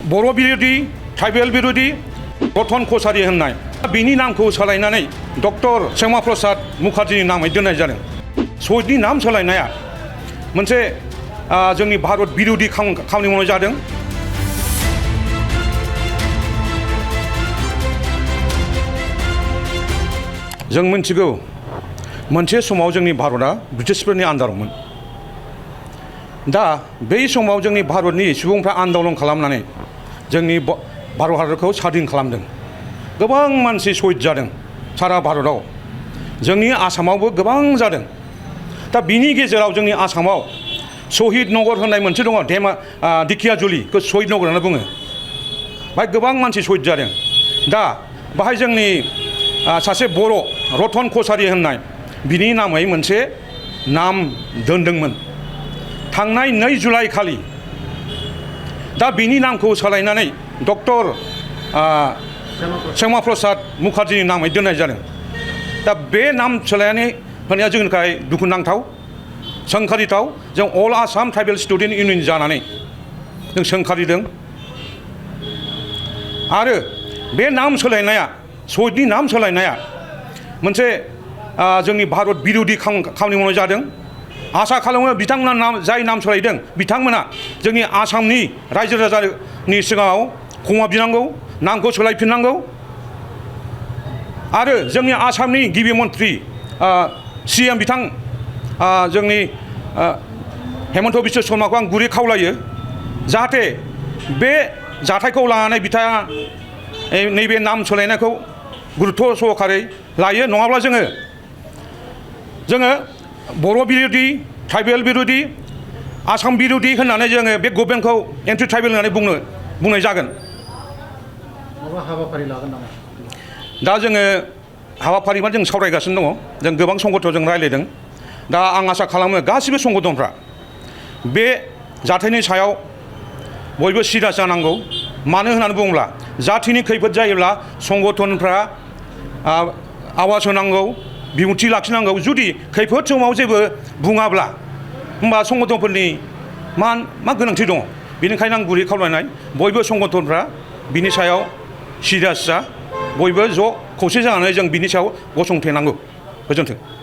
बर' बिरोधी ट्राइबेल बिरोधी रतन कछारी होननाय बिनि नामखौ सोलायनानै डक्टर श्यामा प्रसाद मुखार्जीनि नामै दोननाय जादों। शहीदनि नाम सोलायनाया मोनसे जोंनि भारत बिरोधी खामानि मावनाय जादों। जों मिथिगौ मोनसे समाव जोंनि भारतआ ब्रिटिशफोरनि आन्दारावमोन। दा बै समाव जोंनि भारतनि सुबुंफ्रा आन्दलन खालामनानै जोंनि भारत हादरखौ स्वाधीन खालामदों। गोबां मानसि शहीद जादों सारा भारतआव, जोंनि आसामावबो गोबां जादों। दा बिनि गेजेराव जोंनि आसामाव शहीद नगर होननाय मोनसे दङ, दिखियाजुलिखौ शहीद नगर होनना बुङो। बाहाय गोबां मानसि शहीद जादों। दा बाहाय जोंनि सासे बर' रतन कछारी होननाय बिनि नामै मोनसे नाम दोनदोंमोन थांनाय 2 जुलाइ खालि। दा बिनि नामखौ सोलायनानै डक्टर श्यामा प्रसाद मुखार्जीनि नामै दोननाय जादों। दा बे नाम सोलायनानै होनाया जोंनि थाखाय दुखुनांथाव, सोंखारिथाव। जों अल आसाम ट्राइबेल स्टुडेन्ट इउनियन जानानै जों सोंखारिदों। आरो बे नाम सोलायनाया, शहीदनि नाम सोलायनाया मोनसे जोंनि भारत बिरोधी खामानि मावनाय जादों। आसा खालामो बिथांमोना जाय नाम सोलायदों बिथांमोना जोंनि आसामनि रायजो राजानि सिगाङाव क्षमा बिनांगौ, नामखौ सोलायफिननांगौ। आरो जोंनि आसामनि गिबि मन्थ्रि CM बिथां जोंनि हेमन्त बिश्व शर्माखौ आं गुरै खावलायो जाहाथे बे जाथायखौ लानानै बिथाङा नैबे नाम सोलायनायखौ गुरुत्व सहकारै लायो। नङाब्ला जोङो बर' बिरोधी ट्राइबेल बिरोधी आसाम बिरोधी होननानै जोङो बे गभर्नमेन्टखौ एन्टि ट्राइबेल होननानै बुंनाय जागोन। हाबाफारि लागोन नामा? दा जोङो हाबाफारि जों सावरायगासिनो दङ। जों गोबां संगठनजों रायज्लायदों। दा आं आसा खालामो गासिबो संगठनफ्रा बे जाथायनि सायाव बयबो सिरियास जानांगौ। मानो होननानै बुङोब्ला जाथिनि खैफोद जायोब्ला संगठनफ्रा आवाज होनांगौ, बिबुंथि लाखिनांगौ। जुदि खैफोद समाव जेबो बुङाब्ला होमबा संगठनफोरनि मा गोनांथि दङ? बेनिखायनो आं गुरै खावलायनाय बयबो संगठनफ्रा बिनि सायाव सिरियास जा, बयबो ज' खौसे जानानै जों बिनि सायाव गसंथेनांगौ। गोजोन्थों।